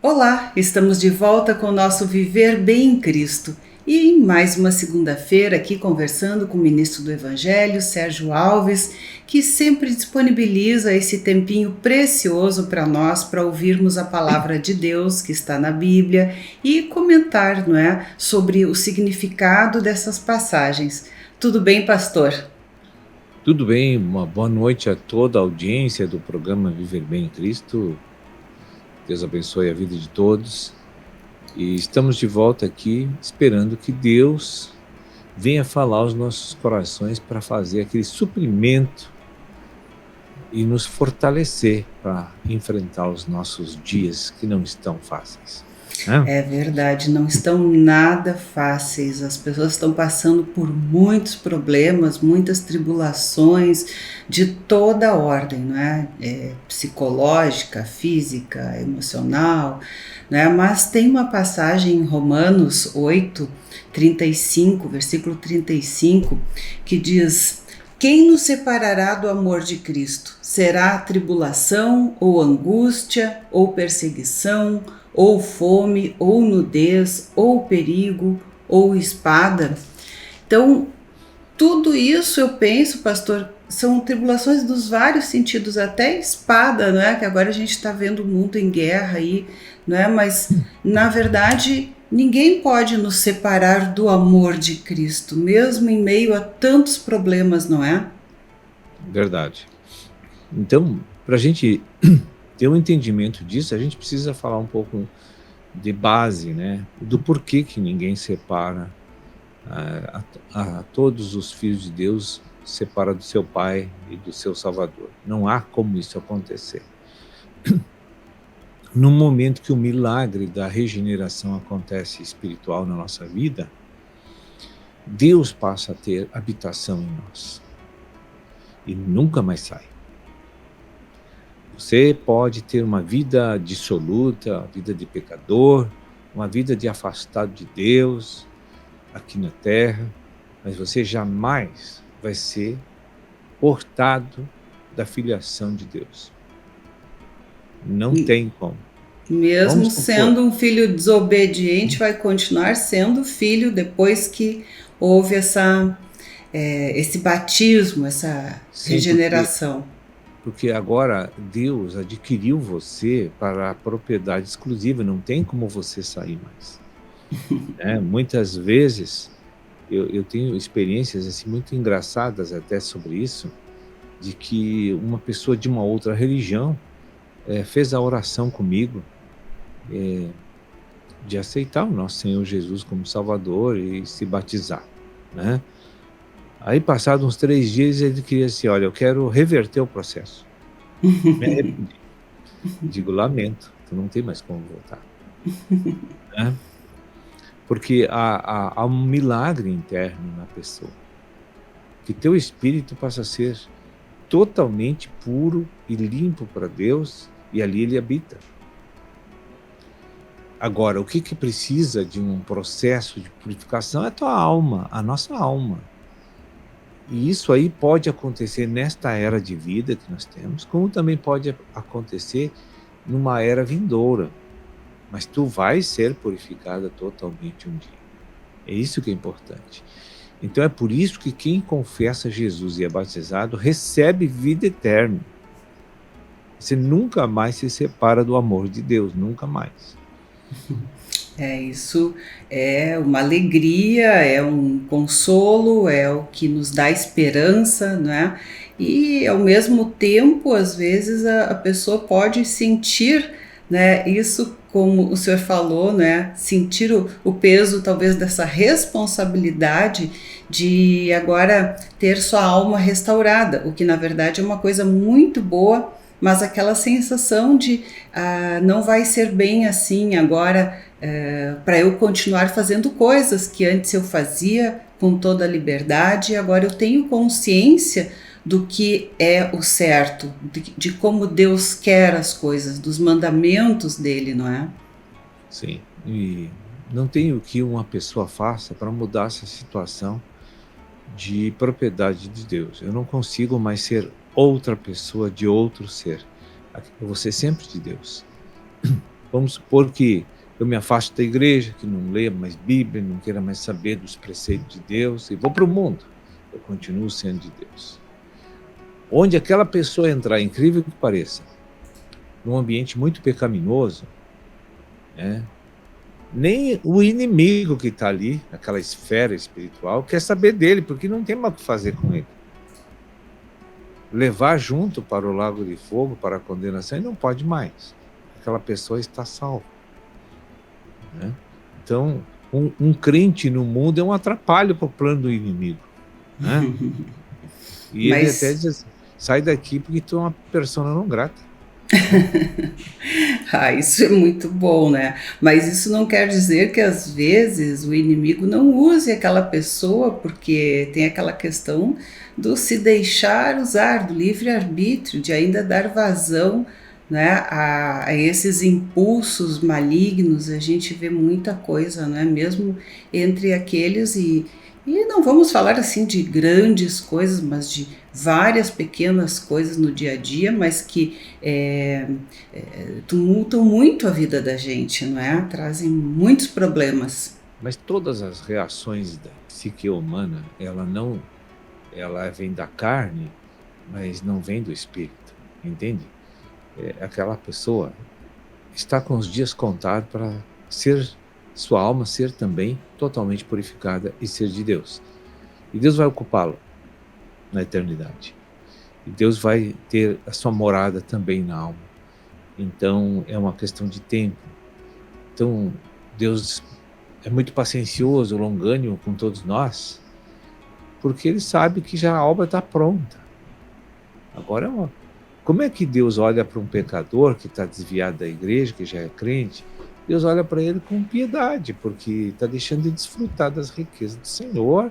Olá, estamos de volta com o nosso Viver Bem em Cristo e em mais uma segunda-feira aqui conversando com o ministro do Evangelho, Sérgio Alves, que sempre disponibiliza esse tempinho precioso para nós, para ouvirmos a palavra de Deus que está na Bíblia e comentar, não é, sobre o significado dessas passagens. Tudo bem, pastor? Tudo bem, uma boa noite a toda a audiência do programa Viver Bem em Cristo. Deus abençoe a vida de todos. E estamos de volta aqui esperando que Deus venha falar aos nossos corações para fazer aquele suprimento e nos fortalecer para enfrentar os nossos dias que não estão fáceis, né? É verdade, não estão nada fáceis. As pessoas estão passando por muitos problemas, muitas tribulações de toda a ordem, não é? Psicológica, física, emocional, não é? Mas tem uma passagem em Romanos 8:35, versículo 35, que diz: Quem nos separará do amor de Cristo? Será tribulação, ou angústia, ou perseguição, ou fome, ou nudez, ou perigo, ou espada? Então, tudo isso eu penso, pastor, são tribulações dos vários sentidos, até espada, não é? Que agora a gente está vendo o mundo em guerra aí, não é? Mas, na verdade, ninguém pode nos separar do amor de Cristo, mesmo em meio a tantos problemas, não é? Verdade. Então, para a gente ter um entendimento disso, a gente precisa falar um pouco de base, né? Do porquê que ninguém separa a todos os filhos de Deus, separa do seu Pai e do seu Salvador. Não há como isso acontecer. No momento que o milagre da regeneração acontece espiritual na nossa vida, Deus passa a ter habitação em nós e nunca mais sai. Você pode ter uma vida dissoluta, uma vida de pecador, uma vida de afastado de Deus aqui na terra, mas você jamais vai ser portado da filiação de Deus. Não tem como. Mesmo Vamos supor, sendo um filho desobediente, vai continuar sendo filho depois que houve esse batismo, essa sim, regeneração. porque agora Deus adquiriu você para a propriedade exclusiva, não tem como você sair mais, né? Muitas vezes eu tenho experiências assim muito engraçadas até sobre isso, de que uma pessoa de uma outra religião fez a oração comigo, de aceitar o nosso Senhor Jesus como Salvador e se batizar, né? Aí, passados uns 3 dias, ele queria assim: "Olha, eu quero reverter o processo, me arrependi". Digo: "Lamento, tu não tem mais como voltar", né? Porque há um milagre interno na pessoa, que teu espírito passa a ser totalmente puro e limpo para Deus, e ali ele habita. Agora, o que que precisa de um processo de purificação é a tua alma, a nossa alma. E isso aí pode acontecer nesta era de vida que nós temos, como também pode acontecer numa era vindoura, mas tu vais ser purificada totalmente um dia. É isso que é importante. Então é por isso que quem confessa Jesus e é batizado recebe vida eterna. Você nunca mais se separa do amor de Deus, nunca mais. Isso é uma alegria, é um consolo, é o que nos dá esperança, né? E ao mesmo tempo, às vezes, a pessoa pode sentir, né, isso, como o senhor falou, né? Sentir o peso, talvez, dessa responsabilidade de agora ter sua alma restaurada, o que na verdade é uma coisa muito boa, mas aquela sensação de não vai ser bem assim agora, para eu continuar fazendo coisas que antes eu fazia com toda a liberdade, agora eu tenho consciência do que é o certo, de como Deus quer as coisas, dos mandamentos dele, não é? Sim. E não tem o que uma pessoa faça para mudar essa situação de propriedade de Deus. Eu não consigo mais ser outra pessoa de outro ser. Eu vou ser sempre de Deus. Vamos supor que eu me afasto da igreja, que não leia mais Bíblia, não queira mais saber dos preceitos de Deus, e vou para o mundo. Eu continuo sendo de Deus. Onde aquela pessoa entrar, incrível que pareça, num ambiente muito pecaminoso, né, nem o inimigo que está ali, naquela esfera espiritual, quer saber dele, porque não tem mais o que fazer com ele. Levar junto para o lago de fogo, para a condenação, e não pode mais. Aquela pessoa está salva. Né? Então, um crente no mundo é um atrapalho para o plano do inimigo. Né? E ele até diz assim, sai daqui porque tu é uma persona não grata. Isso é muito bom, né? Mas isso não quer dizer que às vezes o inimigo não use aquela pessoa, porque tem aquela questão do se deixar usar, do livre-arbítrio, de ainda dar vazão, né, a esses impulsos malignos. A gente vê muita coisa, né? Mesmo entre aqueles e não vamos falar assim de grandes coisas, mas de várias pequenas coisas no dia a dia, mas que tumultam muito a vida da gente, não é? Trazem muitos problemas. Mas todas as reações da psique humana, ela vem da carne, mas não vem do espírito, entende? Aquela pessoa está com os dias contados para sua alma ser também totalmente purificada e ser de Deus. E Deus vai ocupá-lo na eternidade. E Deus vai ter a sua morada também na alma. Então, é uma questão de tempo. Então, Deus é muito paciencioso, longânimo com todos nós, porque Ele sabe que já a obra está pronta. Agora, como é que Deus olha para um pecador que está desviado da igreja, que já é crente? Deus olha para ele com piedade, porque está deixando de desfrutar das riquezas do Senhor,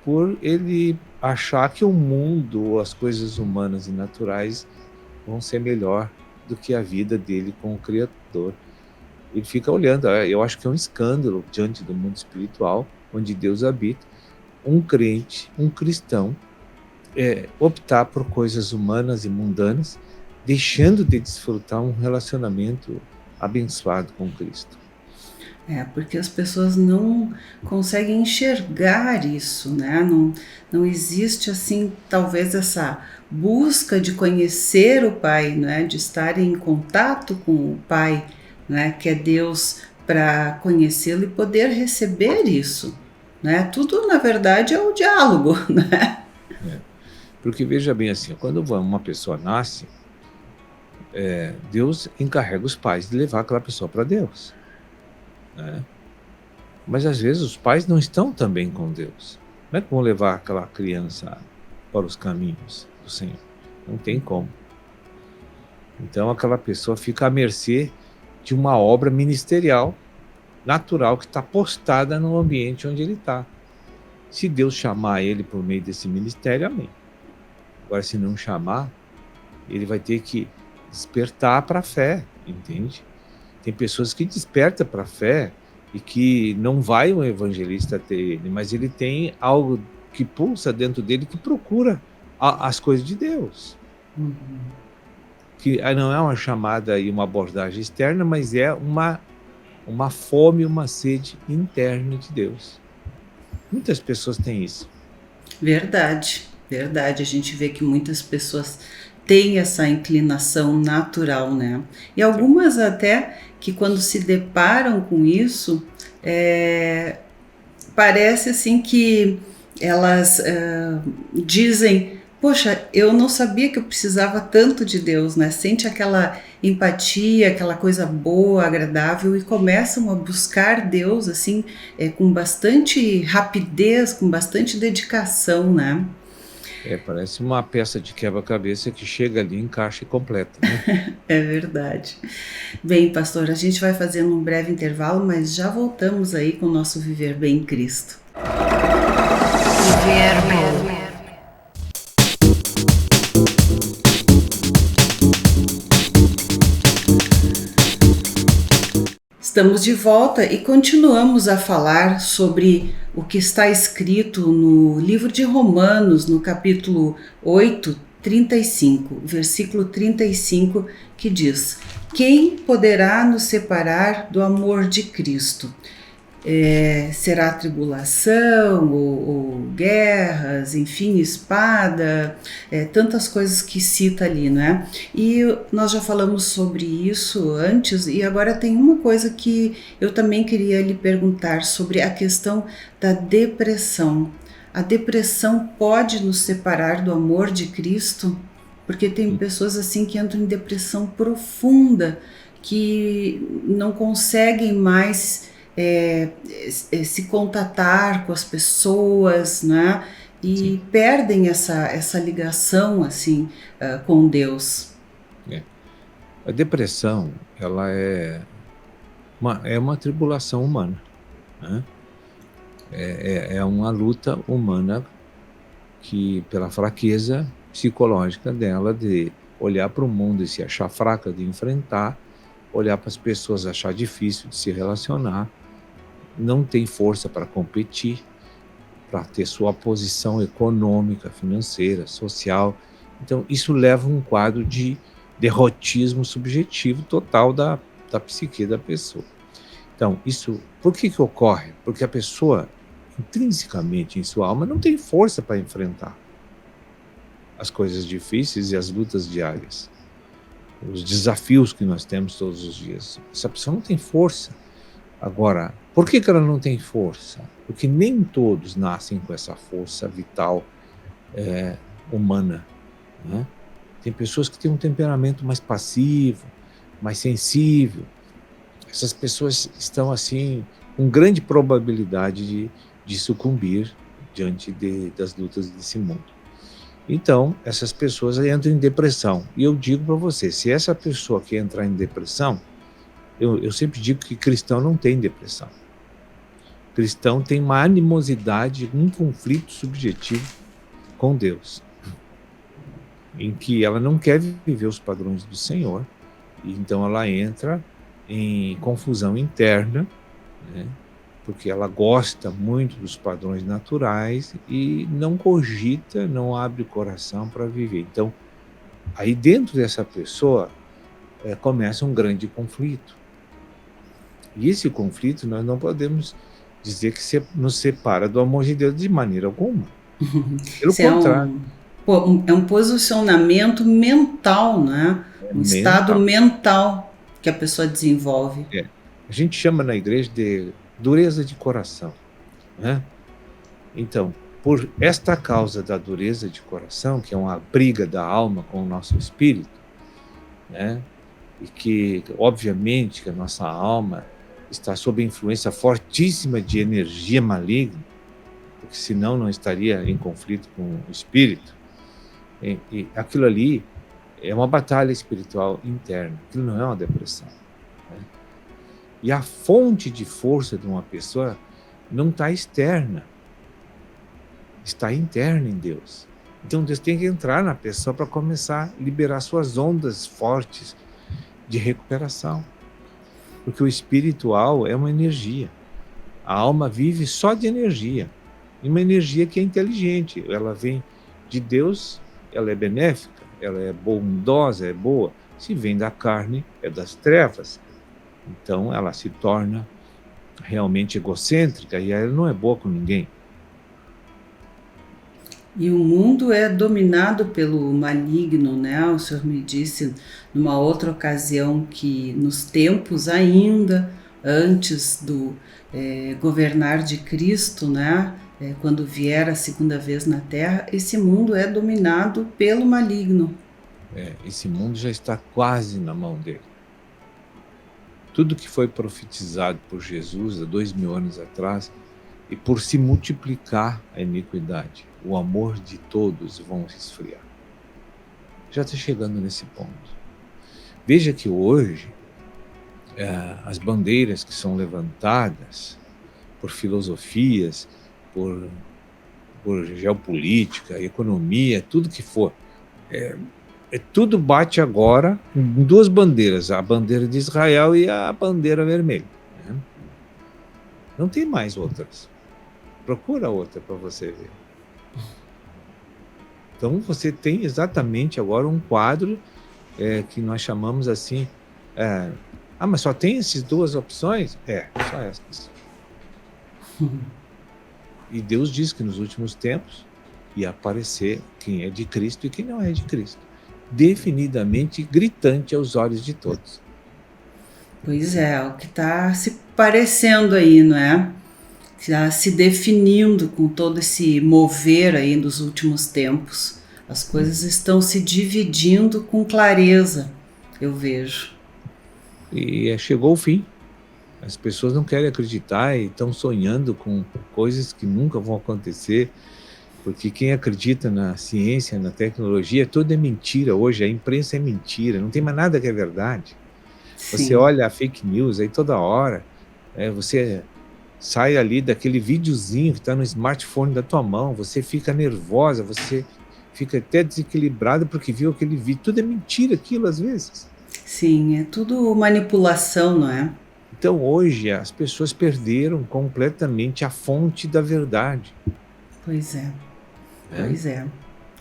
por ele achar que o mundo, as coisas humanas e naturais vão ser melhor do que a vida dele com o Criador. Ele fica olhando. Eu acho que é um escândalo diante do mundo espiritual, onde Deus habita, um crente, um cristão, optar por coisas humanas e mundanas, deixando de desfrutar um relacionamento abençoado com Cristo. Porque as pessoas não conseguem enxergar isso, né? Não existe assim, talvez essa busca de conhecer o Pai, né? De estar em contato com o Pai, né? Que é Deus, para conhecê-lo e poder receber isso, né? Tudo na verdade é o diálogo, né? Porque veja bem assim, quando uma pessoa nasce, Deus encarrega os pais de levar aquela pessoa para Deus. Né? Mas às vezes os pais não estão também com Deus. Como é que vão levar aquela criança para os caminhos do Senhor? Não tem como. Então aquela pessoa fica à mercê de uma obra ministerial natural que está postada no ambiente onde ele está. Se Deus chamar ele por meio desse ministério, amém. Agora, se não chamar, ele vai ter que despertar para a fé, entende? Tem pessoas que despertam para a fé e que não vai um evangelista até ele, mas ele tem algo que pulsa dentro dele, que procura as coisas de Deus. Uhum. Que não é uma chamada e uma abordagem externa, mas é uma fome, uma sede interna de Deus. Muitas pessoas têm isso. Verdade. A gente vê que muitas pessoas têm essa inclinação natural, né? E algumas até que quando se deparam com isso, parece assim que elas dizem, poxa, eu não sabia que eu precisava tanto de Deus, né? Sente aquela empatia, aquela coisa boa, agradável, e começam a buscar Deus assim, com bastante rapidez, com bastante dedicação, né? Parece uma peça de quebra-cabeça que chega ali, encaixa e completa, né? É verdade. Bem, pastor, a gente vai fazendo um breve intervalo, mas já voltamos aí com o nosso Viver Bem em Cristo. Viver Bem. Estamos de volta e continuamos a falar sobre o que está escrito no livro de Romanos, no capítulo 8, 35, versículo 35, que diz: quem poderá nos separar do amor de Cristo? Será tribulação ou guerras, enfim, espada, tantas coisas que cita ali, não é? E nós já falamos sobre isso antes, e agora tem uma coisa que eu também queria lhe perguntar sobre a questão da depressão. A depressão pode nos separar do amor de Cristo? Porque tem pessoas assim que entram em depressão profunda, que não conseguem mais se contatar com as pessoas, né? Sim. E perdem essa ligação assim com Deus. A depressão, ela é uma tribulação humana, né? É uma luta humana que, pela fraqueza psicológica dela, de olhar para o mundo e se achar fraca de enfrentar, olhar para as pessoas, achar difícil de se relacionar, não tem força para competir, para ter sua posição econômica, financeira, social. Então, isso leva a um quadro de derrotismo subjetivo total da psique da pessoa. Então, isso, por que ocorre? Porque a pessoa, intrinsecamente em sua alma, não tem força para enfrentar as coisas difíceis e as lutas diárias, os desafios que nós temos todos os dias. Essa pessoa não tem força. Agora, por que ela não tem força? Porque nem todos nascem com essa força vital humana, né? Tem pessoas que têm um temperamento mais passivo, mais sensível. Essas pessoas estão, assim, com grande probabilidade de sucumbir diante das lutas desse mundo. Então, essas pessoas entram em depressão. E eu digo para você, se essa pessoa que entrar em depressão, eu sempre digo que cristão não tem depressão. Cristão tem uma animosidade, um conflito subjetivo com Deus, em que ela não quer viver os padrões do Senhor, e então ela entra em confusão interna, né? Porque ela gosta muito dos padrões naturais e não cogita, não abre o coração para viver. Então, aí dentro dessa pessoa começa um grande conflito. E esse conflito nós não podemos dizer que nos separa do amor de Deus de maneira alguma. Pelo Isso contrário. É um posicionamento mental, né? Um estado mental que a pessoa desenvolve. A gente chama na igreja de dureza de coração, né? Então, por esta causa da dureza de coração, que é uma briga da alma com o nosso espírito, né? E que, obviamente, que a nossa alma está sob influência fortíssima de energia maligna, porque senão não estaria em conflito com o espírito. E aquilo ali é uma batalha espiritual interna, aquilo não é uma depressão, né? E a fonte de força de uma pessoa não está externa, está interna em Deus. Então Deus tem que entrar na pessoa para começar a liberar suas ondas fortes de recuperação. Porque o espiritual é uma energia. A alma vive só de energia. E uma energia que é inteligente. Ela vem de Deus, ela é benéfica, ela é bondosa, é boa. Se vem da carne, é das trevas. Então ela se torna realmente egocêntrica e ela não é boa com ninguém. E o mundo é dominado pelo maligno, né? O Senhor me disse numa outra ocasião que nos tempos ainda antes do governar de Cristo, né? Quando vier a segunda vez na Terra, esse mundo é dominado pelo maligno. Esse mundo já está quase na mão dele. Tudo que foi profetizado por Jesus há 2000 anos atrás, e por se multiplicar a iniquidade, o amor de todos vão se esfriar. Já está chegando nesse ponto. Veja que hoje, as bandeiras que são levantadas por filosofias, por geopolítica, economia, tudo que for, tudo bate agora em duas bandeiras, a bandeira de Israel e a bandeira vermelha, né? Não tem mais outras. Procura outra para você ver. Então você tem exatamente agora um quadro que nós chamamos assim Mas só tem essas duas opções? Só essas. E Deus diz que nos últimos tempos ia aparecer quem é de Cristo e quem não é de Cristo. Definidamente gritante aos olhos de todos. Pois é, o que está se parecendo aí, não é? Está se definindo com todo esse mover aí dos últimos tempos. As coisas estão se dividindo com clareza, eu vejo. E chegou o fim. As pessoas não querem acreditar e estão sonhando com coisas que nunca vão acontecer, porque quem acredita na ciência, na tecnologia, tudo é mentira hoje, a imprensa é mentira, não tem mais nada que é verdade. Sim. Você olha a fake news aí toda hora, você sai ali daquele videozinho que está no smartphone da tua mão, você fica nervosa, você fica até desequilibrada porque viu aquele vídeo, tudo é mentira aquilo às vezes. Sim, é tudo manipulação, não é? Então hoje as pessoas perderam completamente a fonte da verdade. Pois é. Pois é.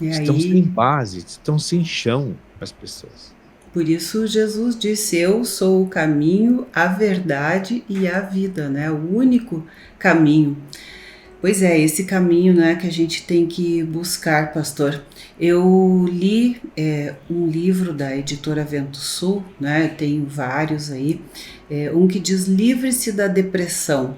E Estão aí, sem base, estão sem chão as pessoas. por isso Jesus disse: eu sou o caminho, a verdade e a vida, né? O único caminho. Pois é, esse caminho, né, que a gente tem que buscar, pastor. Eu li um livro da editora Vento Sul, né? Tenho vários aí. Um que diz Livre-se da Depressão.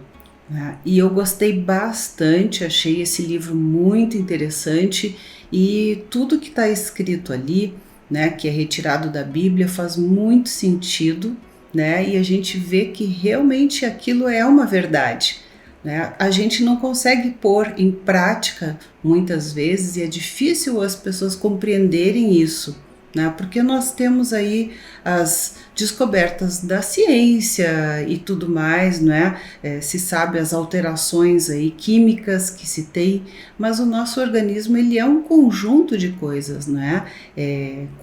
Né? E eu gostei bastante, achei esse livro muito interessante e tudo que está escrito ali, né, que é retirado da Bíblia, faz muito sentido, né? E a gente vê que realmente aquilo é uma verdade. Né? A gente não consegue pôr em prática muitas vezes e é difícil as pessoas compreenderem isso, né? Porque nós temos aí as descobertas da ciência e tudo mais, né? Se sabe as alterações aí químicas que se tem, mas o nosso organismo ele é um conjunto de coisas, né?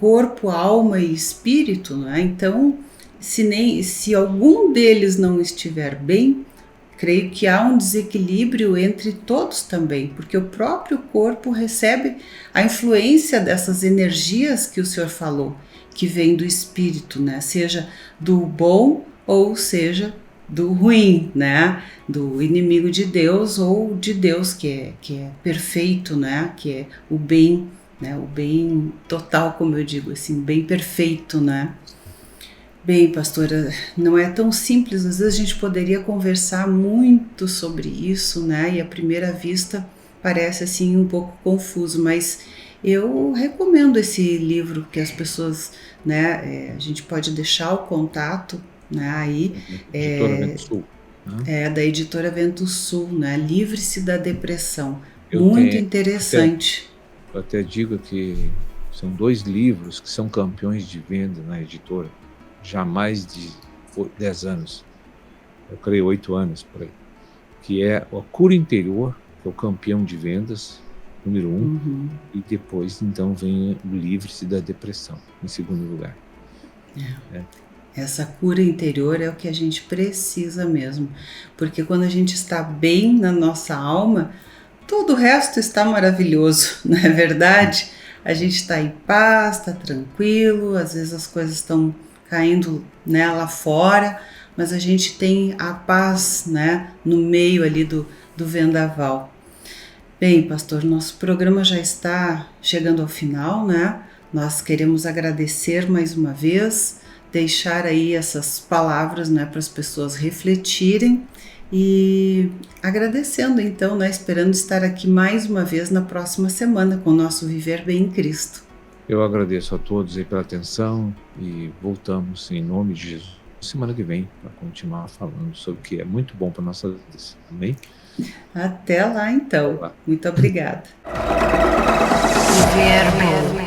Corpo, alma e espírito, né? Então, se algum deles não estiver bem, creio que há um desequilíbrio entre todos também, porque o próprio corpo recebe a influência dessas energias que o senhor falou, que vem do espírito, né? Seja do bom ou seja do ruim, né? Do inimigo de Deus ou de Deus que é perfeito, né? Que é o bem, né? O bem total, como eu digo, assim, bem perfeito, né? Bem, pastora, não é tão simples, às vezes a gente poderia conversar muito sobre isso, né? E à primeira vista parece assim um pouco confuso, mas eu recomendo esse livro que as pessoas, né? A gente pode deixar o contato, né? Aí Editora Vento Sul. é da editora Vento Sul, né? Livre-se da Depressão. Muito interessante. Eu até digo que são 2 livros que são campeões de venda na editora. Já há mais de 10 anos, eu creio 8 anos por aí, que é A Cura Interior, que é o campeão de vendas, número 1, e depois então vem o Livre-se da Depressão, em segundo lugar. Essa cura interior é o que a gente precisa mesmo, porque quando a gente está bem na nossa alma, todo o resto está maravilhoso, não é verdade? A gente está em paz, está tranquilo, às vezes as coisas estão caindo, né, lá fora, mas a gente tem a paz, né, no meio ali do vendaval. Bem, pastor, nosso programa já está chegando ao final, né? Nós queremos agradecer mais uma vez, deixar aí essas palavras, né, para as pessoas refletirem e agradecendo então, né, esperando estar aqui mais uma vez na próxima semana com o nosso Viver Bem em Cristo. Eu agradeço a todos aí pela atenção e voltamos em nome de Jesus semana que vem para continuar falando sobre o que é muito bom para nossa vida. Amém? Até lá então. Muito obrigada. Viver Bem.